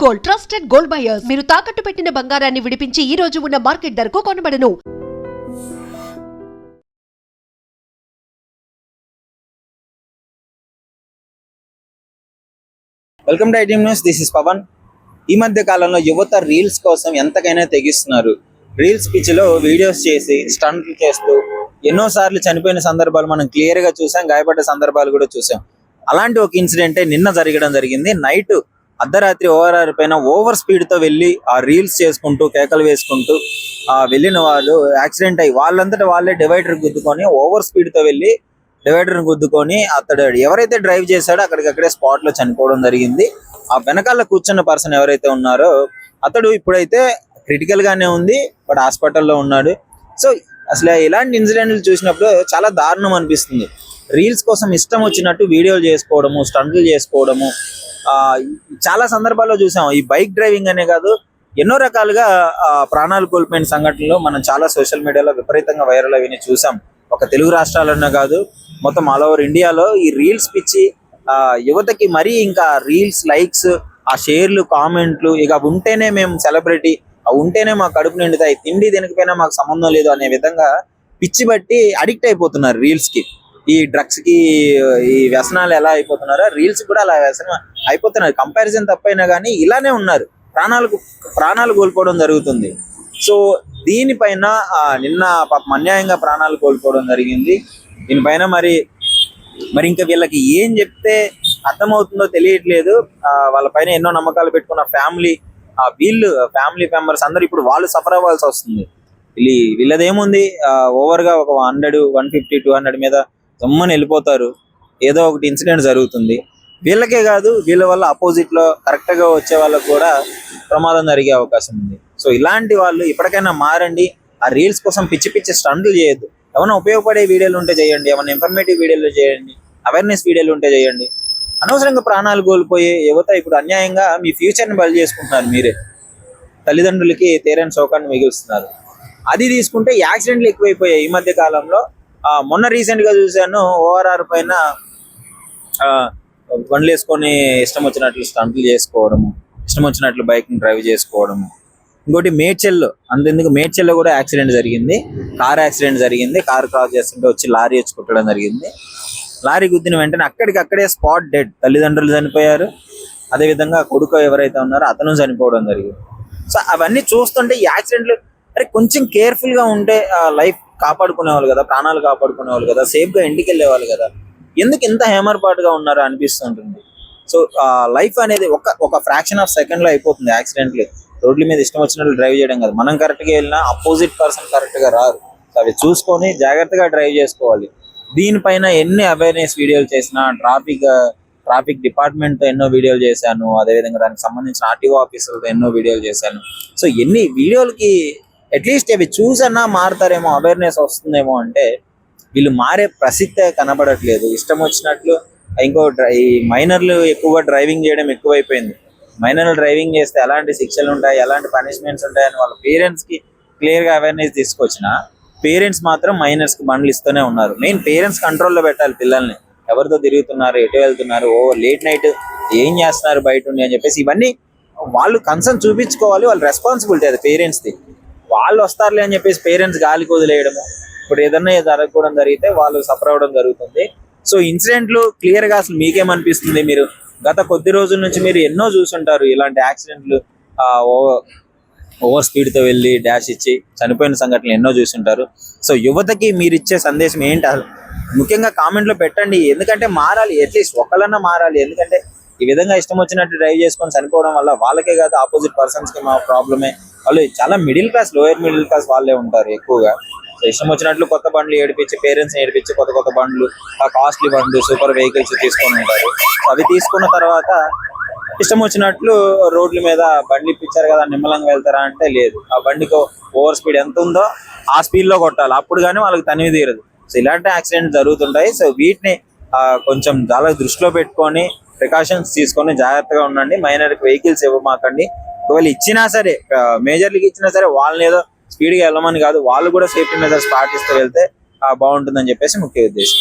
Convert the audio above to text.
Gold, trusted gold buyers. మీరు తాకట్టు పెట్టిన బంగారాన్ని విడిపించి ఈ రోజు ఉన్న మార్కెట్ ధరకు కొనబడను. Welcome to ITM news. This is Pawan. ఈ మధ్య కాలంలో యువత రీల్స్ కోసం ఎంతకైనా తెగిస్తున్నారు. రీల్స్ పిచ్చిలో వీడియోస్ చేసి స్టంట్లు చేస్తూ ఎన్నోసార్లు చనిపోయిన సందర్భాలు మనం క్లియర్ గా చూసాం, గాయపడ్డ సందర్భాలు కూడా చూసాం. అలాంటి ఒక ఇన్సిడెంట్ నిన్న జరగడం జరిగింది. నైట్ అర్ధరాత్రి ఓఆర్ఆర్ పైన ఓవర్ స్పీడ్ తో వెళ్ళి ఆ రీల్స్ చేసుకుంటూ కేకలు వేసుకుంటూ వెళ్ళిన వాళ్ళు యాక్సిడెంట్ అయ్యి వాళ్ళంతటా వాళ్ళే డివైడర్ గుద్దుకొని ఓవర్ స్పీడ్ తో వెళ్ళి డివైడర్ గుద్దుకొని అతడు ఎవరైతే డ్రైవ్ చేశాడో అక్కడికక్కడే స్పాట్ లో చనిపోవడం జరిగింది. ఆ వెనకాల కూర్చున్న పర్సన్ ఎవరైతే ఉన్నారో అతడు ఇప్పుడైతే క్రిటికల్ గానే ఉంది, బట్ హాస్పిటల్లో ఉన్నాడు. సో అసలు ఇలాంటి ఇన్సిడెంట్లు చూసినప్పుడు చాలా దారుణం అనిపిస్తుంది. రీల్స్ కోసం ఇష్టం వచ్చినట్టు వీడియోలు చేసుకోవడము, స్టంట్లు చేసుకోవడము చాలా సందర్భాల్లో చూసాం. ఈ బైక్ డ్రైవింగ్ అనే కాదు, ఎన్నో రకాలుగా ప్రాణాలు కోల్పోయిన సంఘటనలు మనం చాలా సోషల్ మీడియాలో విపరీతంగా వైరల్ అవి చూసాం. ఒక తెలుగు రాష్ట్రాలన్నా కాదు, మొత్తం ఆల్ ఓవర్ ఇండియాలో ఈ రీల్స్ పిచ్చి యువతకి మరీ ఇంకా రీల్స్ లైక్స్, ఆ షేర్లు, కామెంట్లు ఇక ఉంటేనే మేము సెలబ్రిటీ, ఉంటేనే మాకు కడుపు నిండుతాయి, తిండి తినకపోయినా మాకు సంబంధం లేదు అనే విధంగా పిచ్చి బట్టి అడిక్ట్ అయిపోతున్నారు రీల్స్ కి. ఈ డ్రగ్స్ కి, ఈ వ్యసనాలు ఎలా అయిపోతున్నారో రీల్స్ కూడా అలా వ్యసనం అయిపోతున్నారు. కంపారిజన్ తప్పైనా కానీ ఇలానే ఉన్నారు, ప్రాణాలు కోల్పోవడం జరుగుతుంది. సో దీనిపైన నిన్న పాపం అన్యాయంగా ప్రాణాలు కోల్పోవడం జరిగింది. దీనిపైన మరి ఇంకా వీళ్ళకి ఏం చెప్తే అర్థమవుతుందో తెలియట్లేదు. వాళ్ళ పైన ఎన్నో నమ్మకాలు పెట్టుకున్న ఫ్యామిలీ మెంబర్స్ అందరూ ఇప్పుడు వాళ్ళు సఫర్ అవ్వాల్సి వస్తుంది. వీళ్ళదేముంది, ఓవర్ గా ఒక 100, 150, 200 మీద గమ్మని వెళ్ళిపోతారు. ఏదో ఒకటి ఇన్సిడెంట్ జరుగుతుంది. వీళ్ళకే కాదు, వీళ్ళ వల్ల అపోజిట్ లో కరెక్ట్ గా వచ్చే వాళ్ళకు కూడా ప్రమాదం జరిగే అవకాశం ఉంది. సో ఇలాంటి వాళ్ళు ఇప్పటికైనా మారండి. ఆ రీల్స్ కోసం పిచ్చి పిచ్చి స్టంట్లు చేయొద్దు. ఏమైనా ఉపయోగపడే వీడియోలు ఉంటే చేయండి, ఏమైనా ఇన్ఫర్మేటివ్ వీడియోలు చేయండి, అవేర్నెస్ వీడియోలు ఉంటే చేయండి. అనవసరంగా ప్రాణాలు కోల్పోయే యువత ఇప్పుడు అన్యాయంగా మీ ఫ్యూచర్ ని బలి చేసుకుంటున్నారు. మీరే తల్లిదండ్రులకి తీరని శోకాన్ని మిగులుస్తున్నారు. అది తీసుకుంటే యాక్సిడెంట్లు ఎక్కువైపోయాయి ఈ మధ్య కాలంలో. మొన్న రీసెంట్ గా చూశాను, ఓఆర్ఆర్ పైన బండ్లు వేసుకొని ఇష్టం వచ్చినట్లు స్టంట్లు చేసుకోవడము, ఇష్టం వచ్చినట్లు బైక్ ని డ్రైవ్ చేసుకోవడము. ఇంకోటి అంతెందుకు మేడ్చల్లో కూడా యాక్సిడెంట్ జరిగింది, కార్ యాక్సిడెంట్ జరిగింది. కార్ క్రాస్ చేస్తుంటే వచ్చి లారీ వచ్చి కుట్టడం జరిగింది. లారీ గుద్దిన వెంటనే అక్కడికక్కడే స్పాట్ డెడ్. తల్లిదండ్రులు చనిపోయారు, అదేవిధంగా కొడుకు ఎవరైతే ఉన్నారో అతను చనిపోవడం జరిగింది. సో అవన్నీ చూస్తుంటే ఈ యాక్సిడెంట్లు కొంచెం కేర్ఫుల్ గా ఉంటే లైఫ్ కాపాడుకునేవాళ్ళు కదా, ప్రాణాలు కాపాడుకునేవాళ్ళు కదా, సేఫ్ గా ఇంటికి వెళ్ళేవాళ్ళు కదా. ఎందుకు ఇంత హేమర్పాటుగా ఉన్నారో అనిపిస్తుంటుంది. సో లైఫ్ అనేది ఒక ఫ్రాక్షన్ ఆఫ్ సెకండ్ లో అయిపోతుంది. యాక్సిడెంట్లు రోడ్ల మీద ఇష్టం వచ్చినట్లు డ్రైవ్ చేయడం కాదు, మనం కరెక్ట్ గా వెళ్ళినా అపోజిట్ పర్సన్ కరెక్ట్ గా రారు. సో అవి చూసుకొని జాగ్రత్తగా డ్రైవ్ చేసుకోవాలి. దీనిపైన ఎన్ని అవేర్నెస్ వీడియోలు చేసినా, ట్రాఫిక్ డిపార్ట్మెంట్ తో ఎన్నో వీడియోలు చేశాను, అదేవిధంగా దానికి సంబంధించిన ఆర్టీఓ ఆఫీసర్లతో ఎన్నో వీడియోలు చేశాను. సో ఎన్ని వీడియోలకి అట్లీస్ట్ అవి చూసన్నా మారుతారేమో, అవేర్నెస్ వస్తుందేమో అంటే వీళ్ళు మారే ప్రసిద్ధి కనబడట్లేదు. ఇష్టం వచ్చినట్లు ఈ మైనర్లు ఎక్కువగా డ్రైవింగ్ చేయడం ఎక్కువైపోయింది. మైనర్లు డ్రైవింగ్ చేస్తే ఎలాంటి శిక్షలు ఉంటాయి, ఎలాంటి పనిష్మెంట్స్ ఉంటాయని వాళ్ళ పేరెంట్స్ కి క్లియర్ గా అవేర్నెస్ తీసుకొచ్చిన పేరెంట్స్ మాత్రం మైనర్స్ కి బండ్లు ఇస్తూనే ఉన్నారు. మెయిన్ పేరెంట్స్ కంట్రోల్లో పెట్టాలి పిల్లల్ని. ఎవరితో తిరుగుతున్నారు, ఎటు వెళ్తున్నారు, లేట్ నైట్ ఏం చేస్తున్నారు బయట ఉండి అని చెప్పేసి ఇవన్నీ వాళ్ళు కన్సర్న్ చూపించుకోవాలి. వాళ్ళ రెస్పాన్సిబిలిటీ అది పేరెంట్స్ది. వాళ్ళు వస్తారులే అని చెప్పేసి పేరెంట్స్ గాలికి వదిలేయడము, ఇప్పుడు ఏదన్నా జరగకూడడం జరిగితే వాళ్ళు సఫర్ అవ్వడం జరుగుతుంది. సో ఇన్సిడెంట్లు క్లియర్ గా అసలు మీకేమనిపిస్తుంది? మీరు గత కొద్ది రోజుల నుంచి మీరు ఎన్నో చూసుంటారు ఇలాంటి యాక్సిడెంట్లు, ఓవర్ స్పీడ్ తో వెళ్ళి డాష్ ఇచ్చి చనిపోయిన సంఘటనలు ఎన్నో చూసుంటారు. సో యువతకి మీరు ఇచ్చే సందేశం ఏంటి? ముఖ్యంగా కామెంట్ లో పెట్టండి. ఎందుకంటే మారాలి, అట్లీస్ట్ ఒకళ్ళన్నా మారాలి. ఎందుకంటే ఈ విధంగా ఇష్టం వచ్చినట్టు డ్రైవ్ చేసుకొని చనిపోవడం వల్ల వాళ్ళకే కాదు, ఆపోజిట్ పర్సన్స్ కి మా ప్రాబ్లమే. వాళ్ళు చాలా middle class, lower middle class వాళ్ళే ఉంటారు ఎక్కువగా. ఇష్టం వచ్చినట్లు కొత్త బండ్లు ఏడిపించి, పేరెంట్స్ ఏడిపించి కొత్త బండ్లు, కాస్ట్లీ బండ్లు, సూపర్ వెహికల్స్ తీసుకొని ఉంటారు. అవి తీసుకున్న తర్వాత ఇష్టం వచ్చినట్లు రోడ్ల మీద బండ్లు ఇప్పించారు కదా నిమ్మలంగా వెళ్తారా అంటే లేదు. ఆ బండికి ఓవర్ స్పీడ్ ఎంత ఉందో ఆ స్పీడ్ లో కొట్టాలి, అప్పుడు కానీ వాళ్ళకి తనివి తీరదు. సో ఇలాంటి యాక్సిడెంట్స్ జరుగుతుంటాయి. సో వీటిని కొంచెం చాలా దృష్టిలో పెట్టుకొని ప్రికాషన్స్ తీసుకొని జాగ్రత్తగా ఉండండి. మైనర్ వెహికల్స్ ఇవ్వమాకండి. ఒకవేళ ఇచ్చినా సరే, మేజర్లకి ఇచ్చినా సరే వాళ్ళని ఏదో స్పీడ్గా వెళ్ళమని కాదు, వాళ్ళు కూడా సేఫ్టీ మెజర్స్ పాటిస్తూ వెళ్తే బాగుంటుందని చెప్పేసి ముఖ్య ఉద్దేశం.